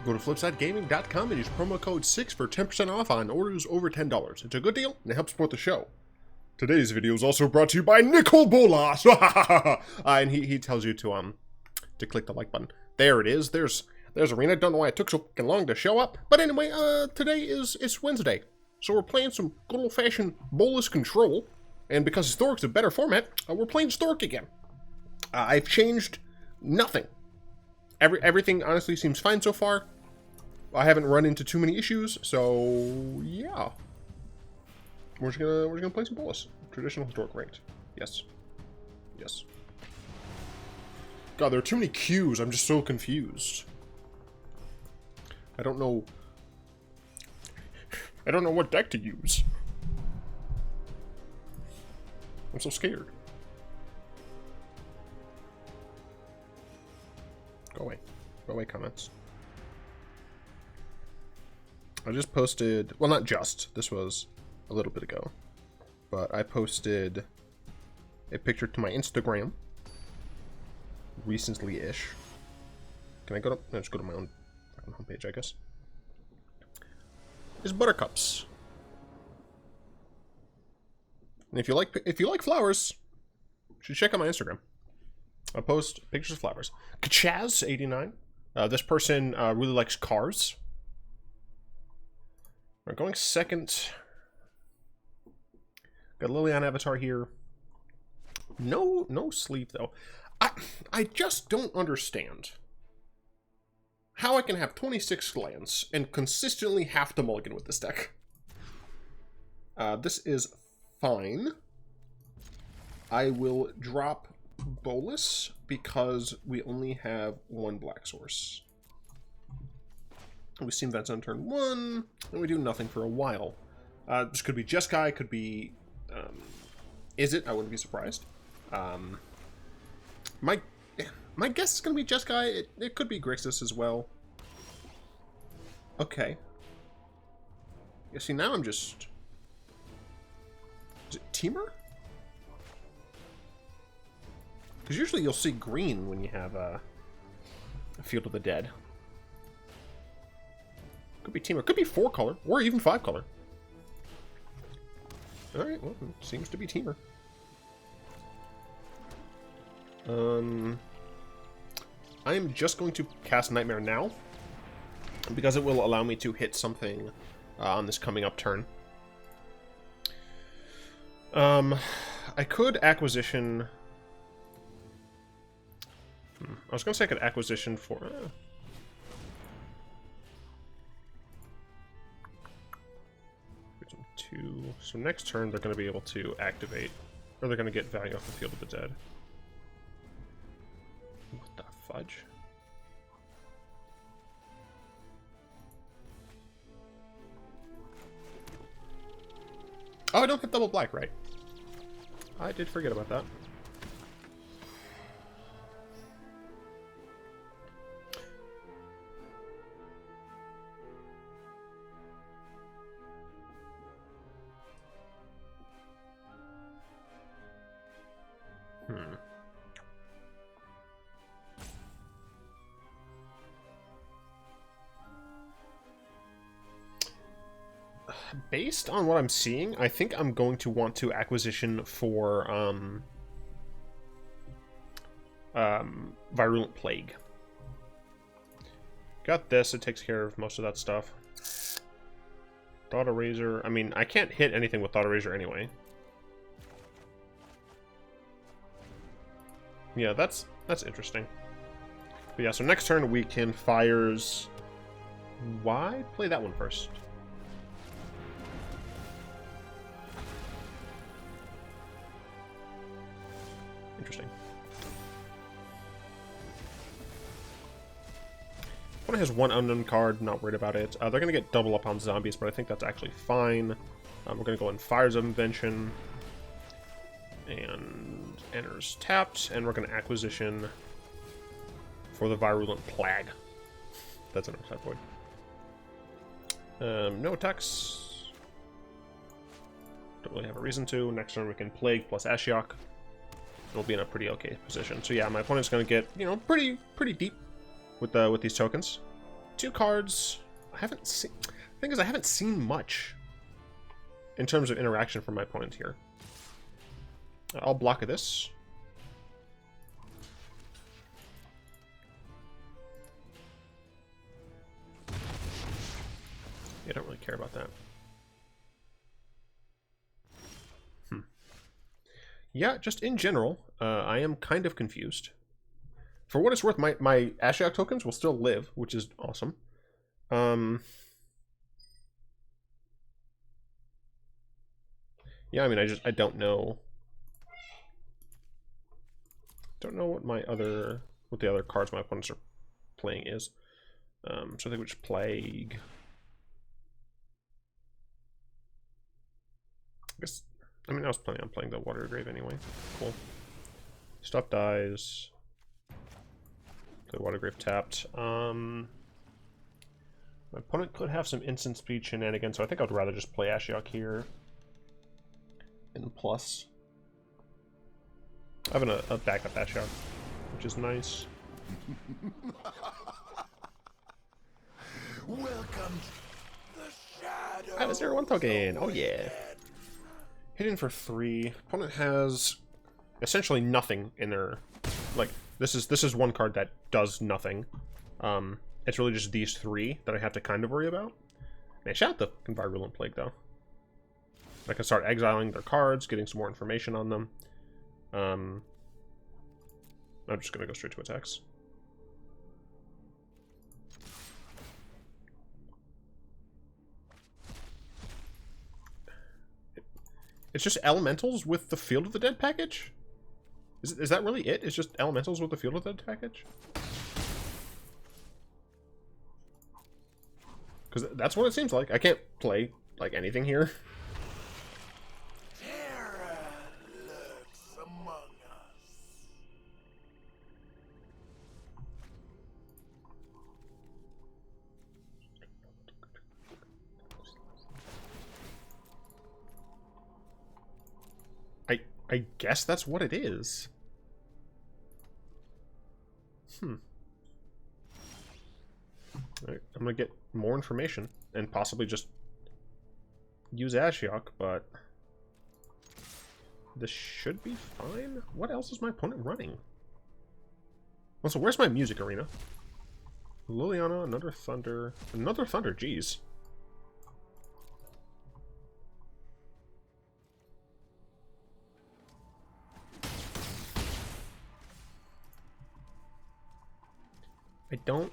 Go to flipsidegaming.com and use promo code 6 for 10% off on orders over $10. It's a good deal, and it helps support the show. Today's video is also brought to you by Nicol Bolas! And he tells you to click the like button. There it is. There's Arena. Don't know why it took so fucking long to show up. But anyway, today it's Wednesday. So we're playing some good old-fashioned Bolas Control. And because Historic's a better format, we're playing Historic again. I've changed nothing. Everything honestly seems fine so far. I haven't run into too many issues, so yeah. We're just gonna play some Bolas. Traditional Historic ranked. Yes. Yes. God, there are too many Qs. I'm just so confused. I don't know what deck to use. I'm so scared. Go away. Go away, comments. I just posted... Well, not just. This was a little bit ago. But I posted a picture to my Instagram. Recently-ish. Can I go to... No, just go to my own fucking homepage, I guess. It's buttercups. And if you like flowers, you should check out my Instagram. I post pictures of flowers. Kachaz89. This person really likes cars. We're going second. Got Liliana avatar here. No sleeve though. I just don't understand how I can have 26 lands and consistently have to mulligan with this deck. This is fine. I will drop Bolas because we only have one black source. We've seen that's on turn 1, and we do nothing for a while. This could be Jeskai, could be... is it? I wouldn't be surprised. My guess is going to be Jeskai. It could be Grixis as well. Okay. Yeah, see, now I'm just... Is it Temur? Because usually you'll see green when you have a Field of the Dead. Could be Temur. Could be 4-color, or even 5-color. Alright, well, it seems to be Temur. I am just going to cast Nightmare now, because it will allow me to hit something on this coming up turn. I could Acquisition... I was going to say I could Acquisition for... 2. So next turn they're going to be able to activate, or they're going to get value off the Field of the Dead. What the fudge? Oh, I don't have double black, right? I did forget about that. Based on what I'm seeing, I think I'm going to want to Acquisition for Virulent Plague. Got this, it takes care of most of that stuff. Thought Erasure, I mean, I can't hit anything with Thought Erasure anyway. Yeah, that's interesting. But yeah, so next turn we can Fires... Why play that one first? Interesting. Opponent has one unknown card, not worried about it. They're going to get double up on zombies, but I think that's actually fine. We're going to go in Fires of Invention. And enters tapped, and we're going to Acquisition for the Virulent Plague. That's an upside void. No attacks. Don't really have a reason to. Next turn we can Plague plus Ashiok. We'll be in a pretty okay position. So yeah, my opponent's going to get, you know, pretty deep with these tokens. 2 cards. I haven't seen... The thing is, I haven't seen much in terms of interaction from my opponent here. I'll block this. I don't really care about that. Yeah, just in general, I am kind of confused. For what it's worth, my Ashiok tokens will still live, which is awesome. Yeah, I mean, I don't know. Don't know what the other cards my opponents are playing is. So I think we just Plague. I mean, I was planning on playing the Watery Grave anyway. Cool. Stuff dies. Play Watery Grave tapped. My opponent could have some instant speed shenanigans, so I think I'd rather just play Ashiok here. And plus, I have a backup Ashiok, which is nice. Welcome to the shadow. I have a 0/1 token. Oh yeah. Hidden for 3. Opponent has essentially nothing in their, like, this is one card that does nothing. It's really just these 3 that I have to kind of worry about. Man, shout out the Virulent Plague though. I can start exiling their cards, getting some more information on them. I'm just gonna go straight to attacks. It's just elementals with the Field of the Dead package? Is that really it? It's just elementals with the Field of the Dead package? Because that's what it seems like. I can't play, like, anything here. Terror lurks among us. I guess that's what it is. Alright, I'm gonna get more information and possibly just use Ashiok, but this should be fine. What else is my opponent running? Also, where's my music arena? Liliana, another Thunder, geez. I don't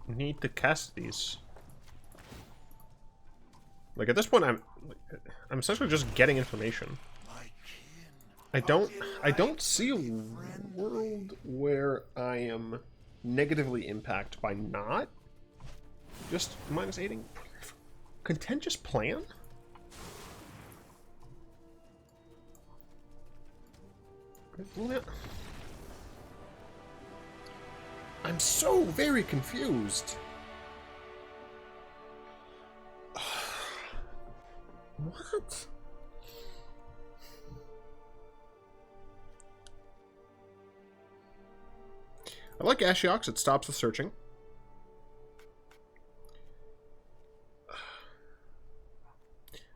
need to cast these. Like, at this point, I'm essentially just getting information. I don't see a world where I am negatively impacted by not just -8ing. Contentious plan? I'm so very confused. What? I like Ashiok, it stops the searching.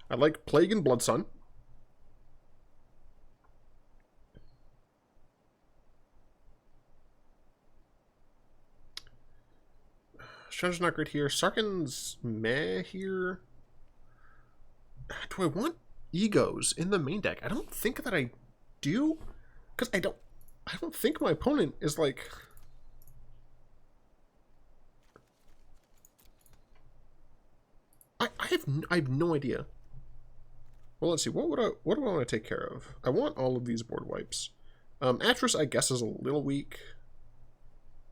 I like Plague and Blood Sun. Chandra's not great here. Sarkhan's meh here. Do I want egos in the main deck? I don't think that I do, because I don't think my opponent is like. I have no idea. Well, let's see. What do I want to take care of? I want all of these board wipes. Atris, I guess, is a little weak.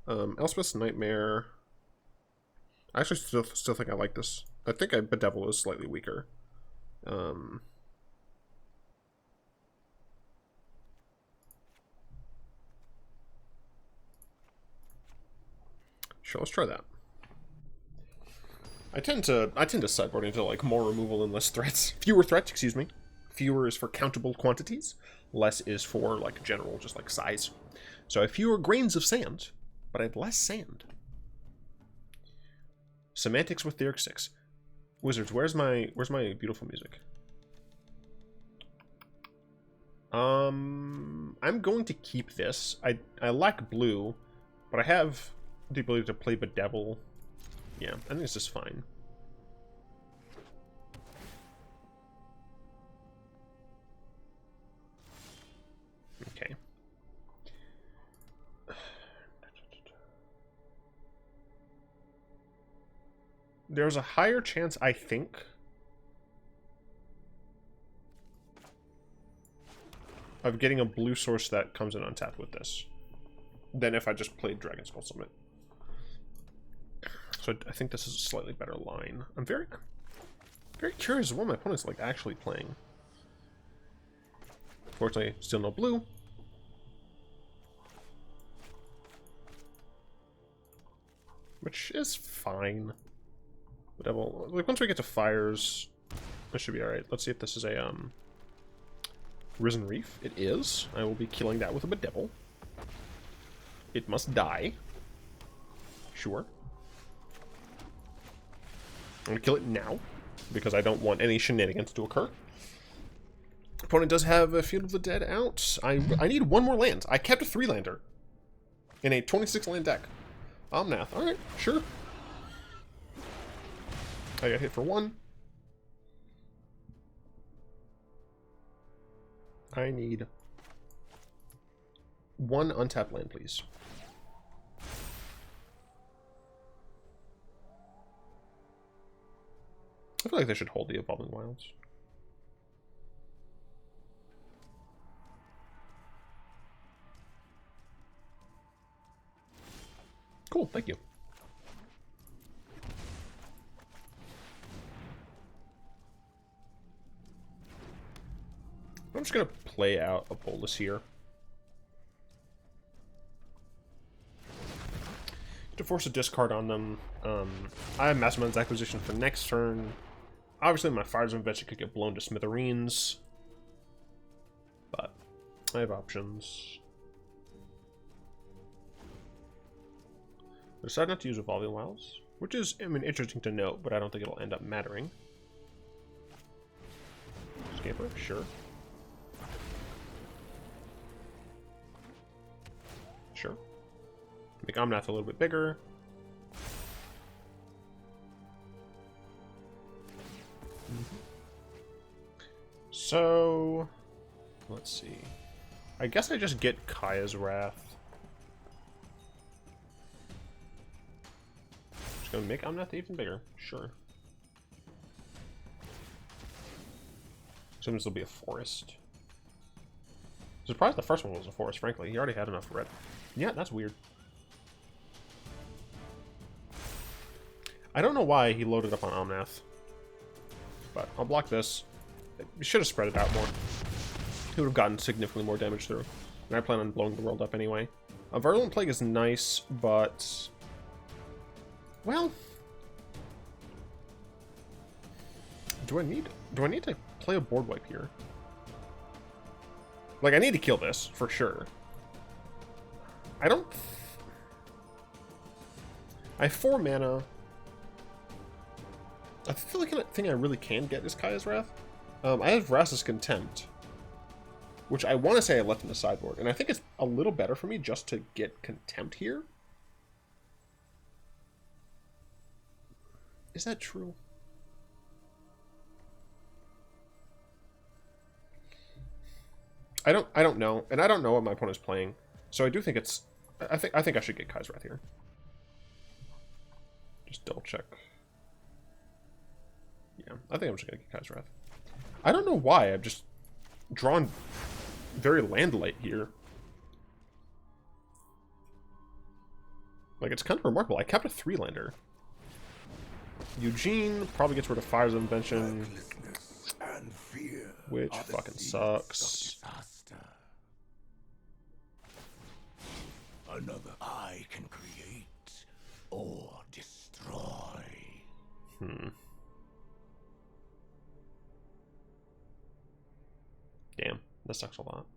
Elspeth's Nightmare. I actually still think I like this. I think Bedevil is slightly weaker. Sure, let's try that. I tend to sideboard into like more removal and less threats. Fewer threats, excuse me. Fewer is for countable quantities. Less is for like general, just like size. So I have fewer grains of sand, but I have less sand. Semantics with Theoric 6. Wizards, where's my beautiful music? I'm going to keep this. I like blue, but I have the ability to play Bedevil. Yeah, I think this is fine. Okay. There's a higher chance, I think, of getting a blue source that comes in untapped with this than if I just played Dragonskull Summit. So I think this is a slightly better line. I'm very curious what my opponent's like actually playing. Fortunately, still no blue. Which is fine. Bedevil, like once we get to fires, this should be alright. Let's see if this is a Risen Reef. It is. I will be killing that with a Bedevil. It must die. Sure. I'm gonna kill it now, because I don't want any shenanigans to occur. Opponent does have a Field of the Dead out. I need one more land. I kept a 3-lander in a 26-land deck. Omnath. Alright, sure. I got hit for 1. I need 1 untapped land, please. I feel like they should hold the Evolving Wilds. Cool, thank you. I'm just going to play out a Bolas here. To force a discard on them. I have Mastermind's Acquisition for next turn. Obviously, my Fires of Invention could get blown to smithereens. But I have options. I decided not to use Evolving Wilds, which is, I mean, interesting to note, but I don't think it'll end up mattering. Scamper, sure. Sure. Make Omnath a little bit bigger. So, let's see. I guess I just get Kaya's Wrath. Just gonna make Omnath even bigger. Sure. Assume this will be a forest. Surprised the first one was a forest, frankly. He already had enough red. Yeah, that's weird. I don't know why he loaded up on Omnath. But I'll block this. We should have spread it out more. He would have gotten significantly more damage through. And I plan on blowing the world up anyway. A Virulent Plague is nice, but... well... Do I need to play a board wipe here? Like, I need to kill this, for sure. I don't... I have 4 mana. I feel like the thing I really can get is Kaya's Wrath. I have Vraska's Contempt, which I want to say I left in the sideboard, and I think it's a little better for me just to get Contempt here. Is that true? I don't know, and I don't know what my opponent's playing, so I do think it's. I think I should get Kaya's Wrath here. Just double check. Yeah, I think I'm just gonna get Kaya's Wrath. I don't know why I've just drawn very land light here. Like, it's kind of remarkable. I kept a 3-lander. Ugin probably gets rid of Fires of Invention, which fucking sucks. Another I can create or destroy. Damn, that sucks a lot.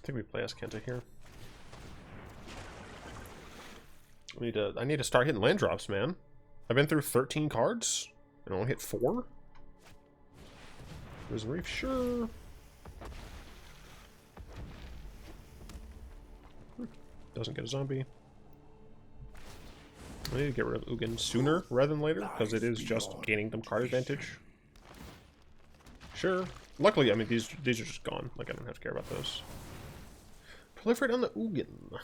think we play Azcanta here. I need to start hitting land drops, man. I've been through 13 cards and I only hit 4. Risen Reef, sure. Doesn't get a zombie. I need to get rid of Ugin sooner rather than later, because it is just gaining them card advantage. Sure. Luckily, I mean, these are just gone. Like, I don't have to care about those. Proliferate on the Ugin.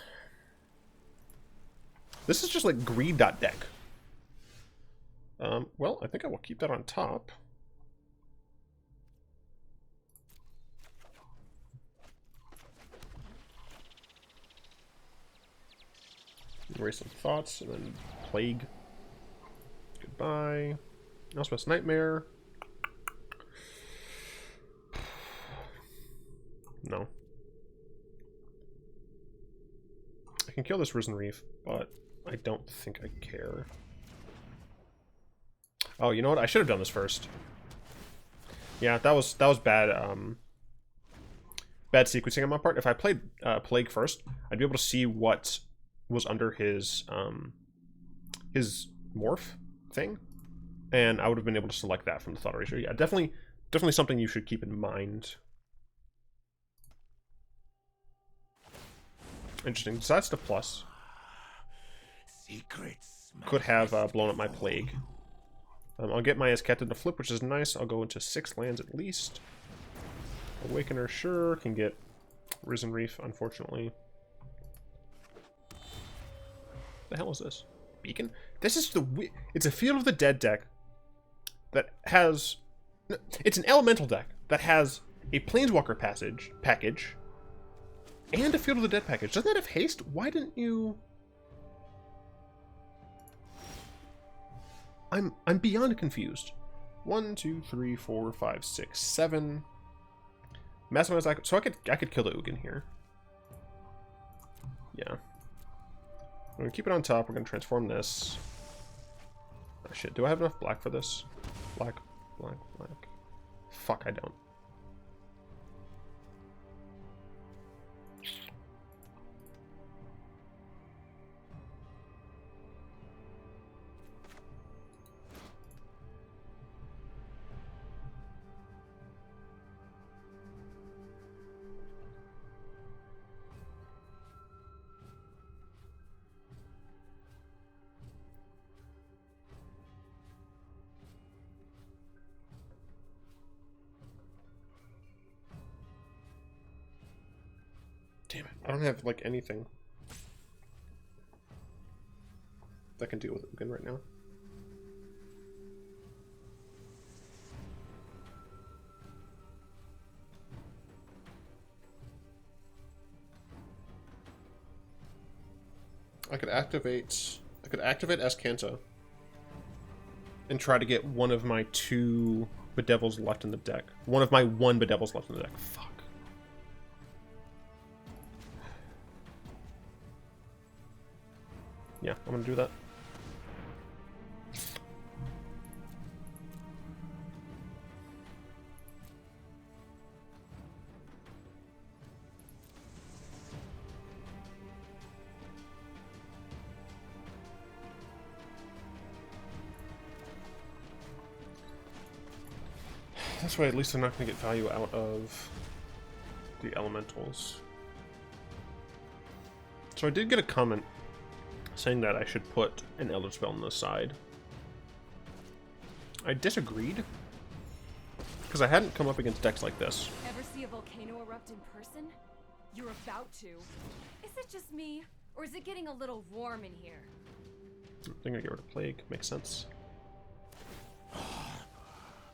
This is just like greed.deck. Well, I think I will keep that on top. Erase some thoughts, and then Plague. Goodbye. Elspeth's Nightmare. No. I can kill this Risen Reef, but I don't think I care. Oh, you know what? I should have done this first. Yeah, that was bad. Bad sequencing on my part. If I played Plague first, I'd be able to see what was under his morph thing, and I would have been able to select that from the Thought Erasure. Yeah, definitely something you should keep in mind. Interesting. Decides to plus. Secrets Could have blown up my Plague. I'll get my Azcanta to flip, which is nice. I'll go into 6 lands at least. Awakener, sure. Can get Risen Reef, unfortunately. The hell is this? Beacon? This is it's a Field of the Dead deck that has... It's an elemental deck that has a Planeswalker package and a Field of the Dead package. Doesn't that have haste? Why didn't you... I'm beyond confused. 1, 2, 3, 4, 5, 6, 7. Mastermind, so I could kill the Ugin here. Yeah. We're gonna keep it on top. We're gonna transform this. Oh shit, do I have enough black for this? Black, black, black. Fuck, I don't. Damn it, I don't have, like, anything that can deal with Ugin right now. I could activate Azcanta and try to get one of my 2 Bedevils left in the deck. One of my 1 Bedevils left in the deck. Fuck. Yeah, I'm gonna do that. This way, at least I'm not gonna get value out of the elementals. So I did get a comment saying that I should put an Elder Spell on the side. I disagreed, because I hadn't come up against decks like this. Ever see a volcano erupt in person? You're about to. Is it just me, or is it getting a little warm in here? I'm gonna get rid of Plague. Makes sense.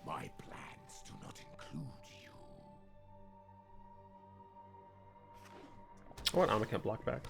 My plans do not include you. I want Amakant block back.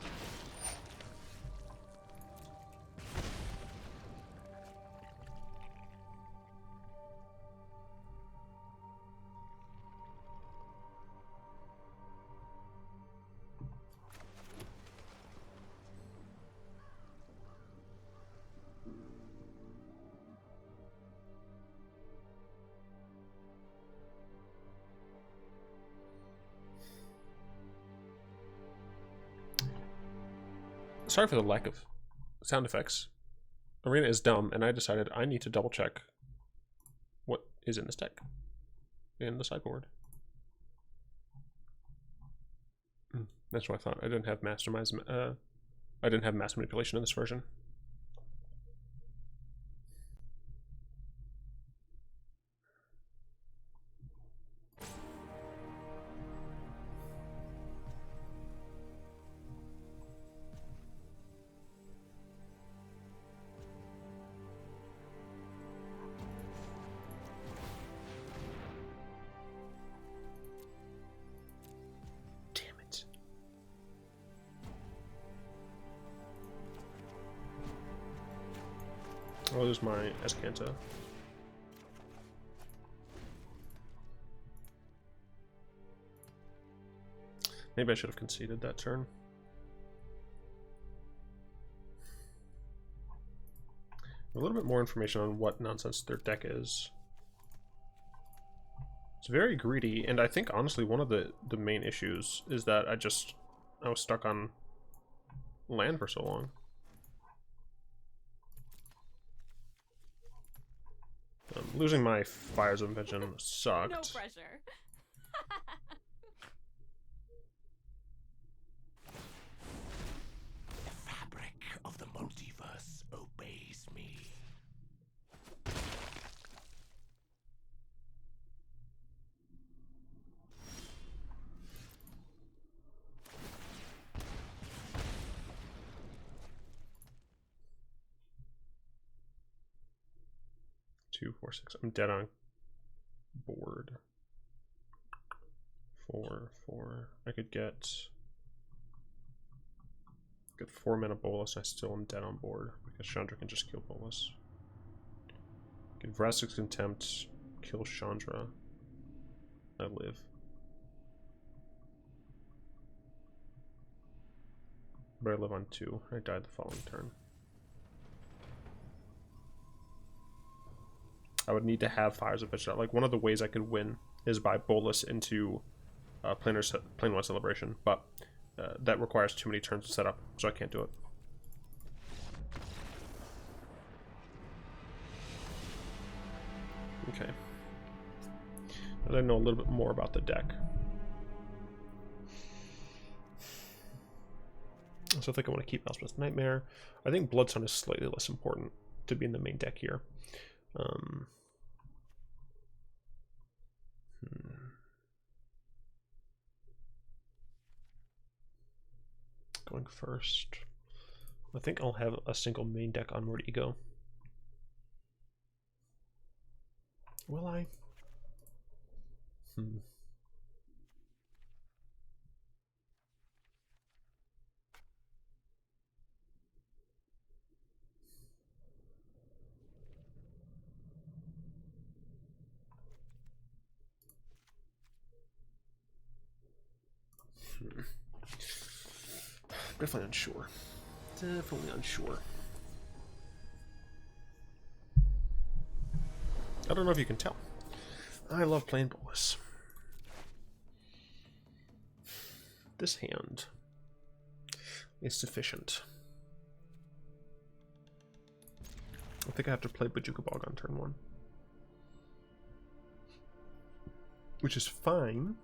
Sorry for the lack of sound effects. Arena is dumb, and I decided I need to double check what is in this deck in the sideboard. That's what I thought. I didn't have Mastermind. I didn't have mass manipulation in this version. Oh, there's my Azcanta. Maybe I should have conceded that turn. A little bit more information on what nonsense their deck is. It's very greedy, and I think honestly one of the main issues is that I was stuck on land for so long. Losing my Fires of Invention sucked. No pressure. The fabric of the multiverse obeys me. Two, 4, 6. I'm dead on board. 4, 4. I could get 4 mana Bolas. I still am dead on board because Chandra can just kill Bolas. Get Vraska's Contempt, kill Chandra. I live. But I live on 2. I died the following turn. I would need to have Fires of Invention. Like, one of the ways I could win is by Bolas into Plane-wide Celebration, but that requires too many turns to set up, so I can't do it. Okay. Now that I know a little bit more about the deck. So I think I want to keep Elspeth's Nightmare. I think Bloodstone is slightly less important to be in the main deck here. Going first. I think I'll have a single main deck Unmoored Ego. Will I? Definitely unsure. Definitely unsure. I don't know if you can tell. I love playing Bolas. This hand is sufficient. I think I have to play Bojuka Bog on turn 1. Which is fine,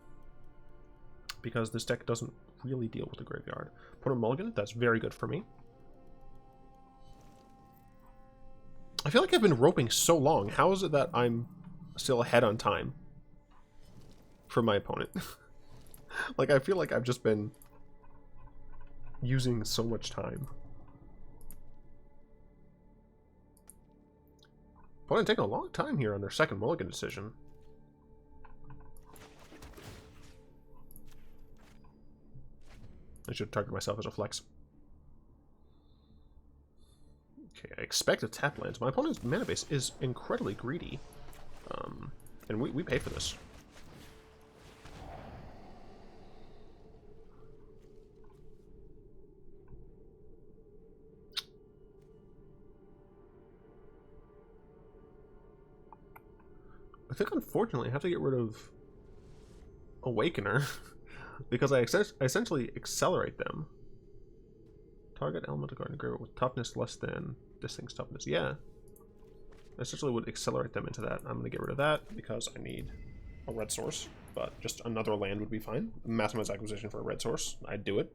because this deck doesn't really deal with the graveyard. Put a mulligan, that's very good for me. I feel like I've been roping so long. How is it that I'm still ahead on time from my opponent? Like, I feel like I've just been using so much time. Opponent taking a long time here on their second mulligan decision. I should target myself as a flex. Okay, I expect a tap lands. My opponent's mana base is incredibly greedy. And we pay for this. I think unfortunately I have to get rid of Awakener because I essentially accelerate them. Target elemental guard engraver with toughness less than this thing's toughness. Yeah. Essentially would accelerate them into that. I'm going to get rid of that because I need a red source. But just another land would be fine. Mastermind's acquisition for a red source. I'd do it.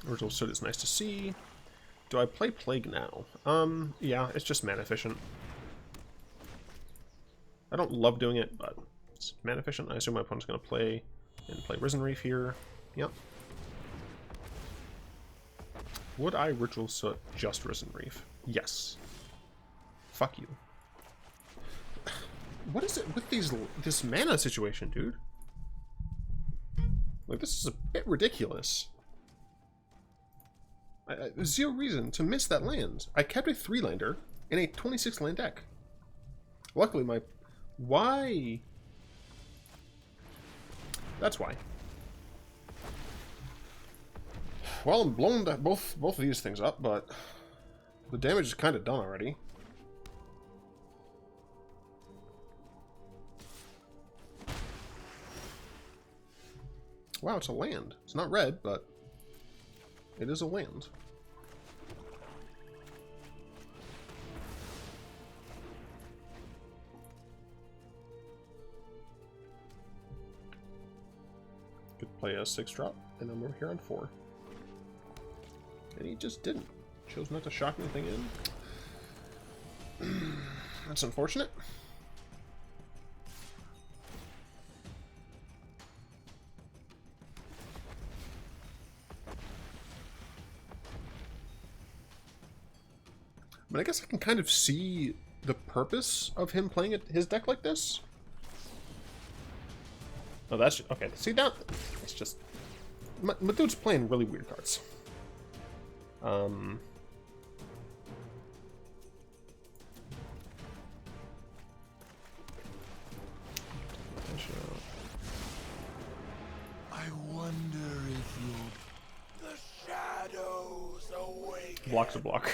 Ritual of Soot is nice to see. Do I play Plague now? Yeah, it's just mana efficient. I don't love doing it, but it's mana efficient. I assume my opponent's going to play Risen Reef here. Yep. Would I Ritual of Soot just Risen Reef? Yes. Fuck you. What is it with this mana situation, dude? Like, this is a bit ridiculous. There's zero reason to miss that land. I kept a 3-lander in a 26-land deck. Luckily, Why? That's why. Well, I'm blowing both of these things up, but the damage is kind of done already. Wow, it's a land. It's not red, but it is a land. Could play a 6-drop, and I'm over here on 4. And he just didn't. Chose not to shock anything in. That's unfortunate. But I guess I can kind of see the purpose of him playing his deck like this. Oh, that's... Okay, see that? It's just... My dude's playing really weird cards. I wonder if the shadows awaken. Block's a block.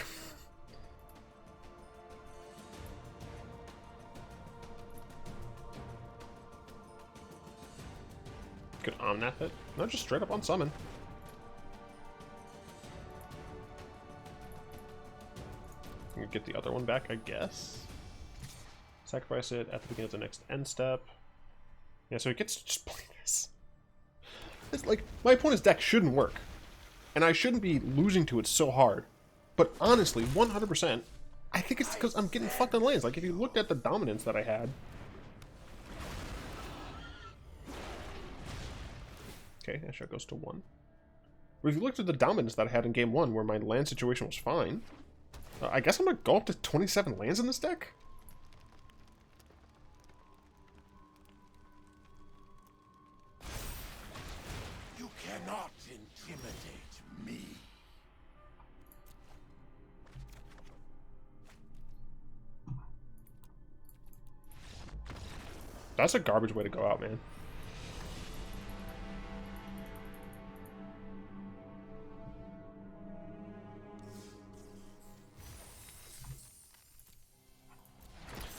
Could Omnath it? No, just straight up on summon. You can get the other one back, I guess. Sacrifice it at the beginning of the next end step. Yeah, so he gets to just play this. It's like, my opponent's deck shouldn't work. And I shouldn't be losing to it so hard. But honestly, 100%, I think it's because I'm getting fucked on lands. Like, if you looked at the dominance that I had... Okay, Ashiok goes to 1. But if you looked at the dominance that I had in game 1, where my land situation was fine, I guess I'm going to go up to 27 lands in this deck? You cannot intimidate me. That's a garbage way to go out, man.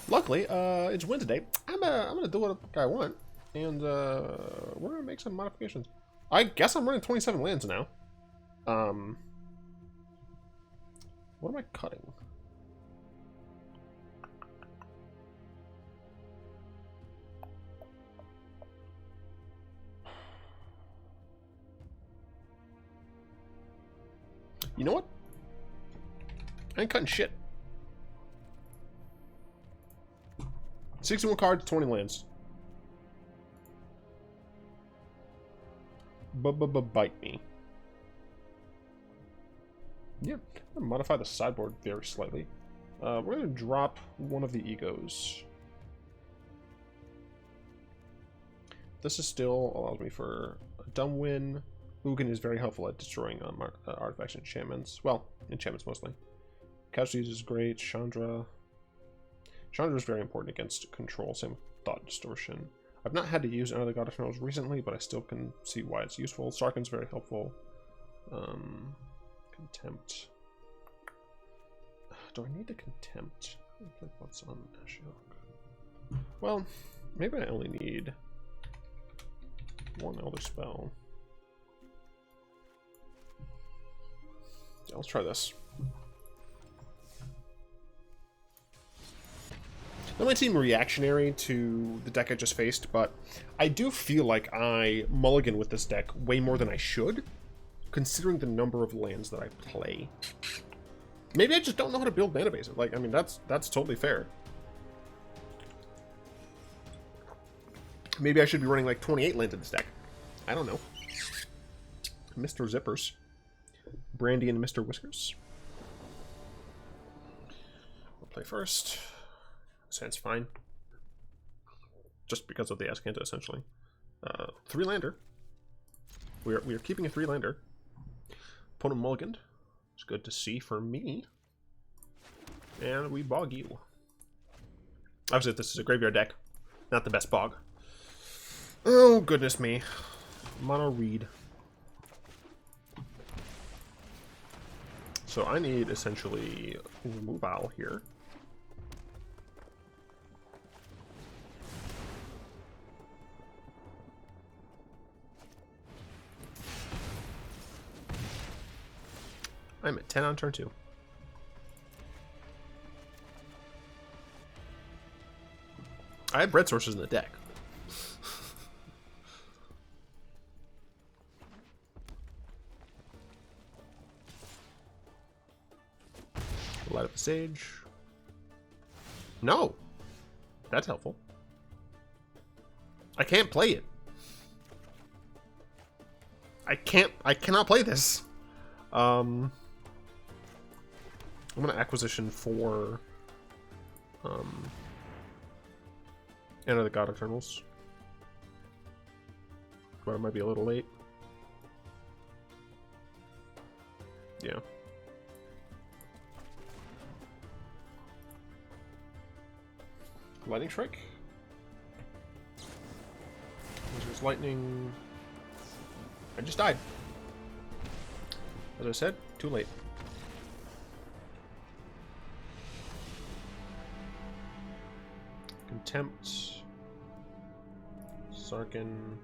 Luckily, it's win today. I'm gonna do what I want, and we're gonna make some modifications. I guess I'm running 27 lands now. What am I cutting? You know what? I ain't cutting shit. 61 cards, 20 lands. Bite me. Yeah, I'm gonna modify the sideboard very slightly. We're gonna drop one of the egos. This is still allows me for a dumb win. Ugin is very helpful at destroying artifacts and enchantments. Well, enchantments mostly. Casualties is great. Chandra is very important against control. Same with Thought Distortion. I've not had to use another God of Snows recently, but I still can see why it's useful. Sarkhan's very helpful. Contempt. Do I need the Contempt? What's on Ashiok? Well, maybe I only need one Elder Spell. Yeah, let's try this. That might seem reactionary to the deck I just faced, but I do feel like I mulligan with this deck way more than I should, considering the number of lands that I play. Maybe I just don't know how to build mana bases. Like, I mean, that's totally fair. Maybe I should be running like 28 lands in this deck. I don't know. Mr. Zippers. Brandy and Mr. Whiskers. We'll play first. Sounds fine. Just because of the Azcanta, essentially. 3-lander. We are keeping a 3-lander. Opponent mulliganed. It's good to see for me. And we bog you. Obviously, this is a graveyard deck. Not the best bog. Oh, goodness me. Mono read. So I need, essentially, removal here. I'm at 10 on turn 2. I have red sources in the deck. Light up the sage. No! That's helpful. I can't play it. I cannot play this. I'm gonna acquisition for Enter the God Eternals. But it might be a little late. Yeah. Lightning Strike. There's lightning. I just died. As I said, too late. Contempt. Sarkhan.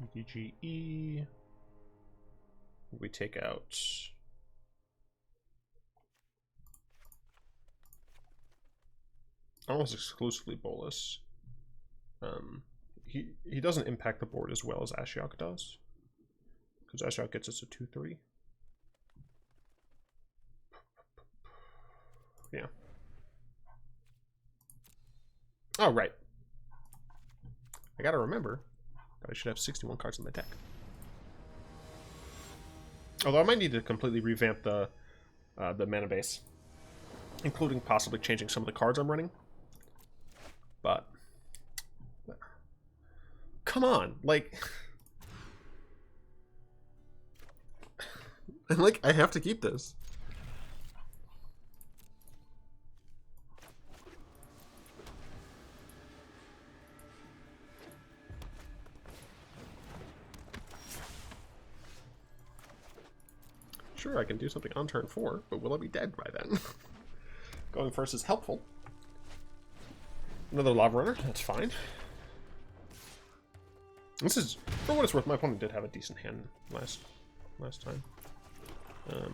MTG. We take out almost exclusively Bolas. He doesn't impact the board as well as Ashiok does, because Ashiok gets us a 2/3. Yeah. Oh, right. I gotta remember that I should have 61 cards in my deck. Although I might need to completely revamp the mana base, including possibly changing some of the cards I'm running. But come on, like, and like I have to keep this. Sure, I can do something on turn 4, but will I be dead by then? Going first is helpful. Another Lava Runner, that's fine. This is, for what it's worth, my opponent did have a decent hand last time. I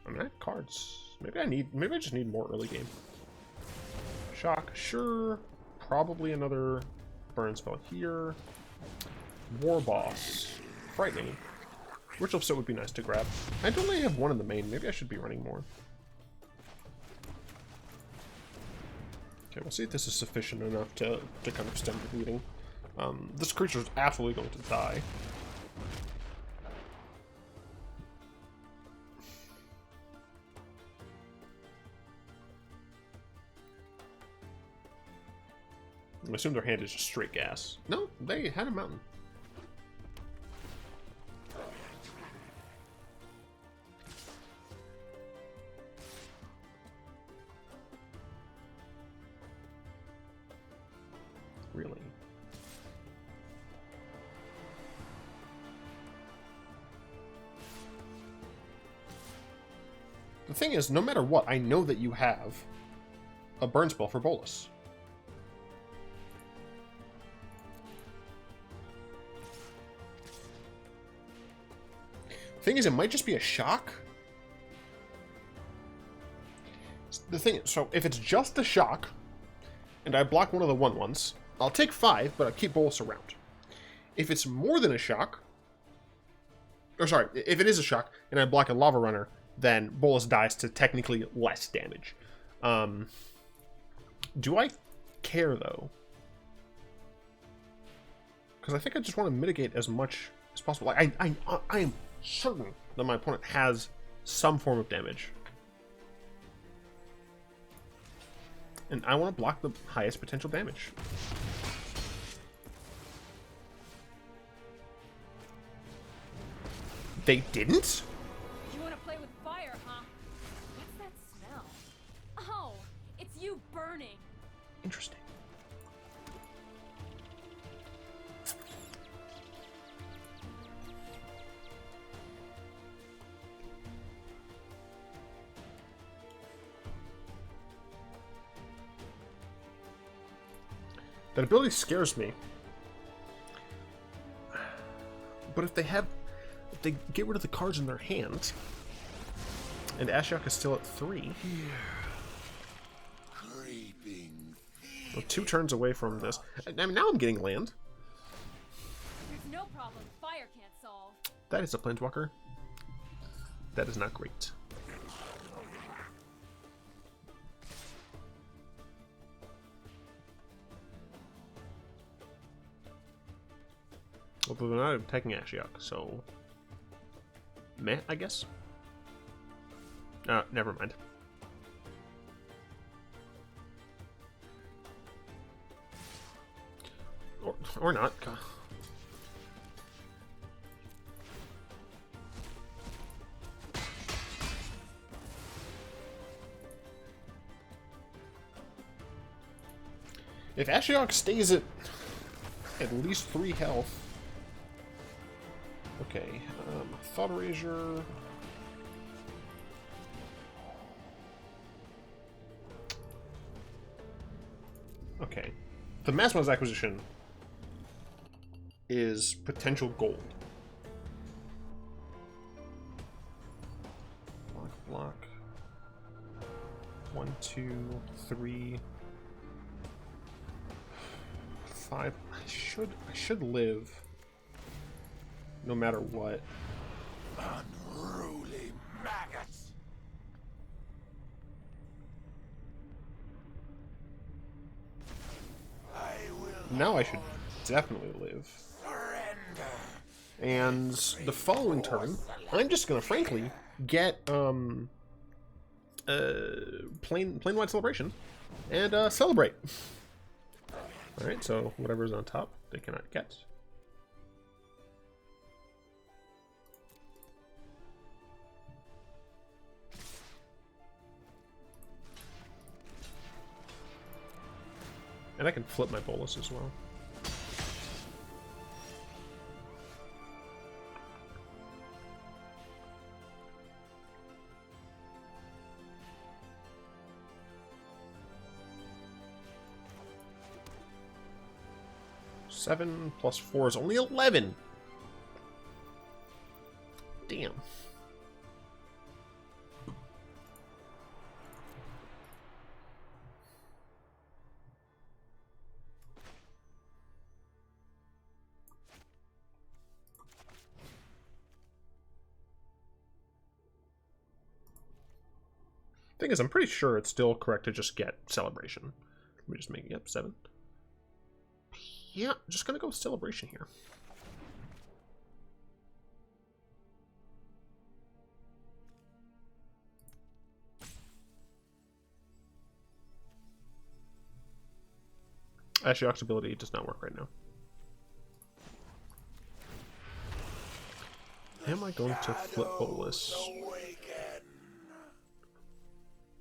mean, I have cards. Maybe I just need more early game. Shock, sure. Probably another burn spell here. War Boss, frightening. Ritual of Soot would be nice to grab. I don't only have one in the main. Maybe I should be running more. Okay, we'll see if this is sufficient enough to kind of stem the bleeding. This creature is absolutely going to die. I assume their hand is just straight gas. No, they had a mountain. Really? The thing is, no matter what, I know that you have a burn spell for Bolas. Thing is, it might just be a shock. The thing is, so if it's just a shock, and I block one of the 1/1s, I'll take 5, but I'll keep Bolas around. If it's more than a shock, or sorry, if it is a shock, and I block a Lava Runner, then Bolas dies to technically less damage. Do I care, though? Because I think I just want to mitigate as much as possible. Like, I am certain that my opponent has some form of damage. And I want to block the highest potential damage. They didn't? You want to play with fire, huh? What's that smell? Oh, it's you burning. Interesting. That ability scares me. But if they get rid of the cards in their hand, and Ashiok is still at 3. Well, 2 turns away from this. I mean, now I'm getting land. There's no problem fire can't solve. That is a Planeswalker. That is not great. Although they're not attacking Ashiok, so... meh, I guess? Never mind. Or not. If Ashiok stays at least 3 health... Okay, Thought Erasure... Okay. The Mastermind's acquisition is potential gold. Block. 1, 2, 3... 5. I should live. No matter what. Unruly maggots. Now I should definitely live. And the following turn, I'm just gonna frankly get plain white celebration and celebrate. Alright, so whatever's on top they cannot get. And I can flip my Bolas as well. Seven plus 4 is only 11. Damn. Thing is, I'm pretty sure it's still correct to just get celebration. Let me just make it up 7. Yeah, I'm just gonna go with celebration here. Ashiok's ability does not work right now. Am I going to flip Bolas?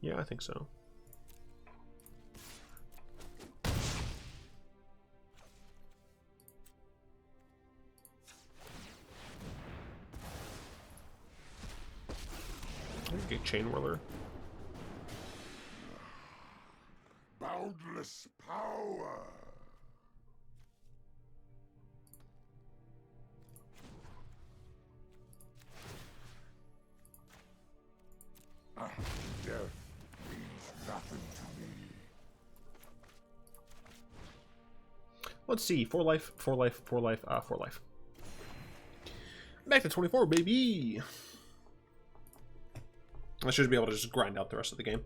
Yeah, I think so. Get Chain Whirler. Boundless power. Let's see. 4 life, 4 life, 4 life, 4 life. Back to 24, baby. I should be able to just grind out the rest of the game.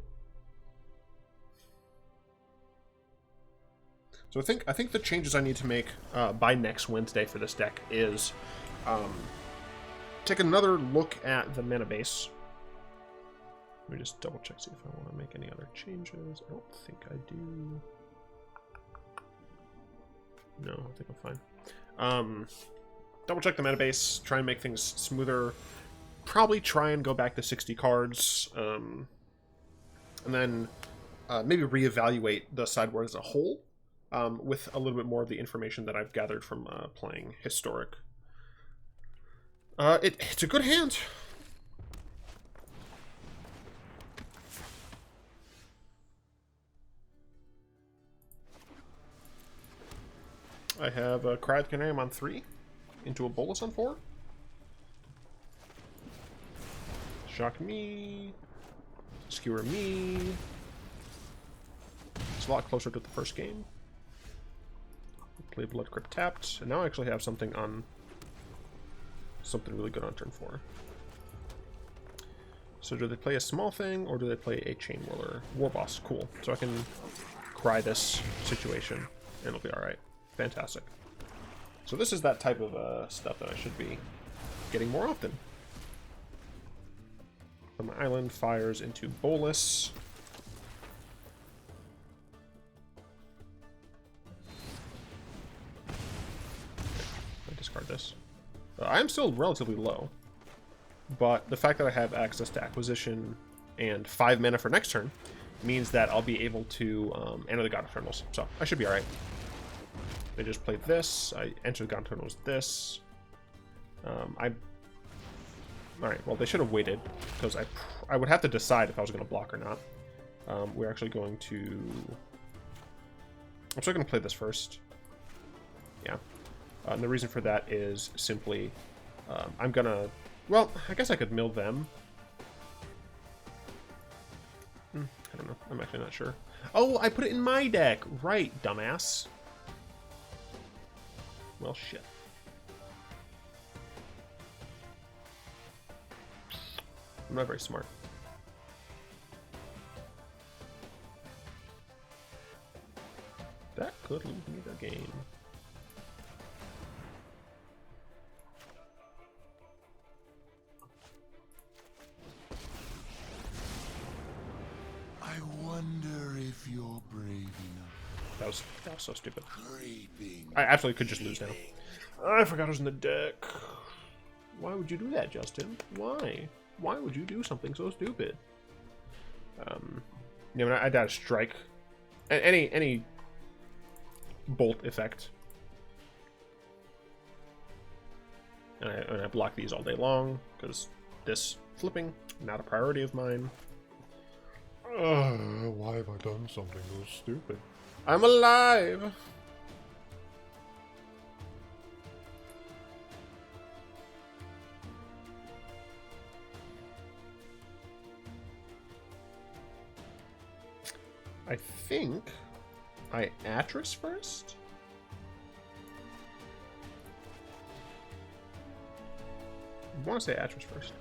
So I think the changes I need to make by next Wednesday for this deck is take another look at the mana base. Let me just double check, see if I want to make any other changes. I don't think I do. No, I think I'm fine. Double check the mana base, try and make things smoother. Probably try and go back to 60 cards. And then maybe reevaluate the sideboard as a whole with a little bit more of the information that I've gathered from playing Historic. It's a good hand. I have a Carnarium on 3, into a Bolas on 4. Shock me. Skewer me. It's a lot closer to the first game. Play Blood Crypt tapped, and now I actually have something really good on turn 4. So do they play a small thing, or do they play a Chain Whirler? War Boss, cool. So I can cry this situation, and it'll be alright. Fantastic. So this is that type of stuff that I should be getting more often. Put my island fires into Bolas. I discard this. I am still relatively low, but the fact that I have access to Acquisition and 5 mana for next turn means that I'll be able to enter the God Eternals. So I should be alright. They just played this. I entered the God Eternals this. Alright, well, they should have waited, because I would have to decide if I was going to block or not. We're actually going to... I'm still going to play this first. Yeah. And the reason for that is simply... I'm going to... Well, I guess I could mill them. I don't know. I'm actually not sure. Oh, I put it in my deck! Right, dumbass. Well, shit. I'm not very smart. That could lose me the game. I wonder if you're brave enough. That was so stupid. Creeping. I absolutely could just lose now. I forgot I was in the deck. Why would you do that, Justin? Why? Why would you do something so stupid? Yeah, when I died a strike. Any bolt effect. And I block these all day long, because this flipping, not a priority of mine. Why have I done something so stupid? I'm alive! I think I Atris first? I want to say Atris first.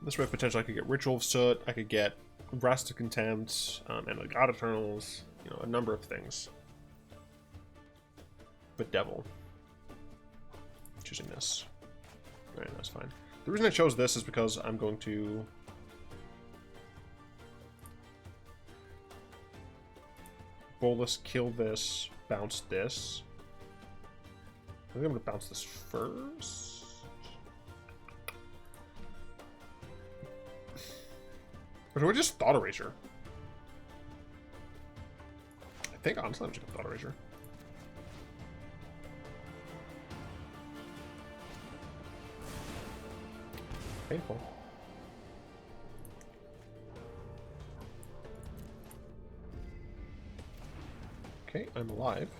This way, potentially, I could get Ritual of Soot, I could get Vraska Contempt, and the God Eternals, you know, a number of things. Bedevil. Choosing this. Alright, that's fine. The reason I chose this is because I'm going to... Bolas, kill this, bounce this. I think I'm going to bounce this first. Or do I just Thought Erasure? I think, honestly, I'm just going to Thought Erasure. Painful. Okay, I'm alive.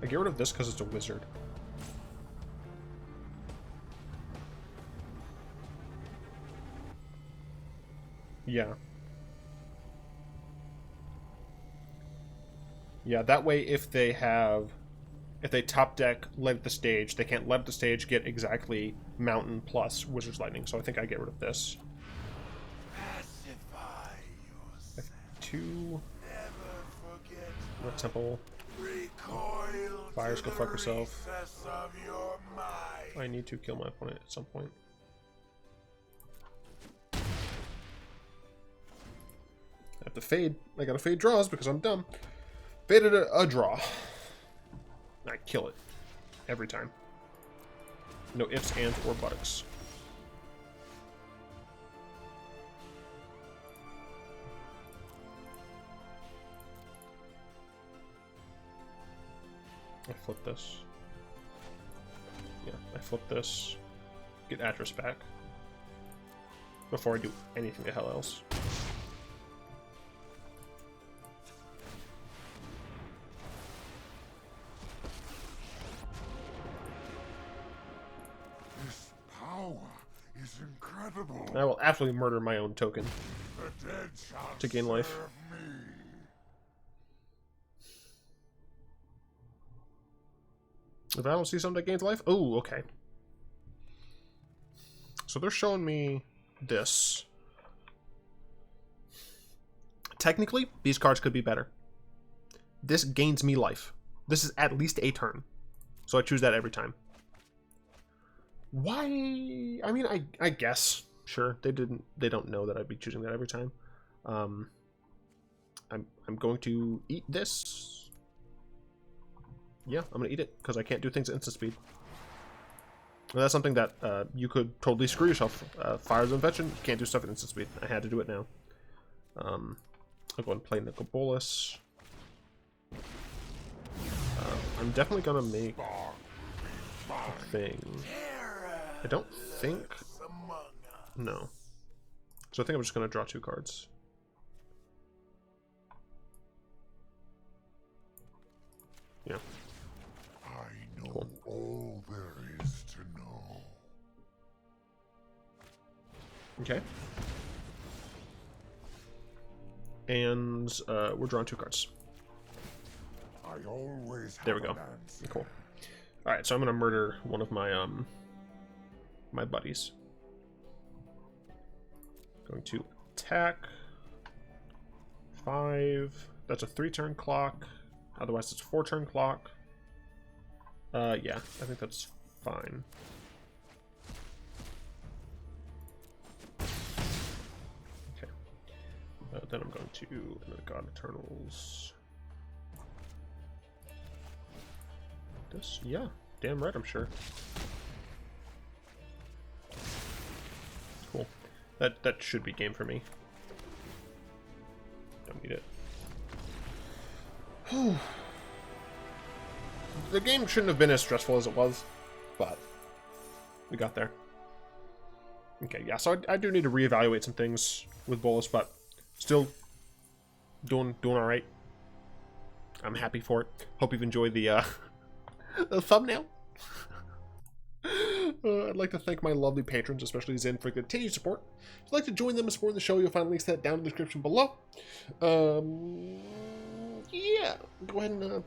I get rid of this because it's a wizard. Yeah. Yeah, that way if they top deck Light Up the Stage, they can't Light Up the Stage, get exactly Mountain plus Wizard's Lightning, so I think I get rid of this. I have 2. Temple. Fires, go fuck yourself. I need to kill my opponent at some point. I have to fade. I gotta fade draws because I'm dumb. Faded a draw. I kill it. Every time. No ifs, ands, or buttocks. I flip this. Yeah, I flip this. Get Atris back. Before I do anything the hell else. This power is incredible. I will absolutely murder my own token The dead shall to gain life. serve me. If I don't see something that gains life, oh, okay. So they're showing me this. Technically, these cards could be better. This gains me life. This is at least a turn. So I choose that every time. Why? I mean, I guess. Sure, they don't know that I'd be choosing that every time. I'm going to eat this. Yeah, I'm gonna eat it because I can't do things at instant speed. And that's something that you could totally screw yourself. Fires of Invention, you can't do stuff at instant speed. I had to do it now. I'll go ahead and play Nicol Bolas. I'm definitely gonna make a thing. I don't think. No. So I think I'm just gonna draw 2 cards. Yeah. I know Cool. all there is to know. Okay. And we're drawing 2 cards. I always have There we go. an answer. Cool. All right, so I'm gonna murder one of my my buddies. Going to attack. 5. That's a 3-turn clock. Otherwise, it's a 4-turn clock. Yeah, I think that's fine. Okay. Then I'm going to God Eternals. This? Yeah, damn right, I'm sure. Cool. That should be game for me. Don't need it. The game shouldn't have been as stressful as it was, but we got there. Okay, yeah, so I do need to reevaluate some things with Bolas, but still doing all right. I'm happy for it. Hope you've enjoyed the the thumbnail. I'd like to thank my lovely patrons, especially Zen, for the continued support. If you'd like to join them and support the show, you'll find links to that down in the description below. Yeah, go ahead and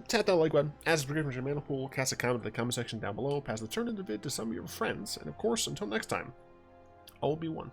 tap that like button. As a subscription to Manipool, cast a comment in the comment section down below. Pass the turn of the vid to some of your friends. And of course, until next time, I will be one.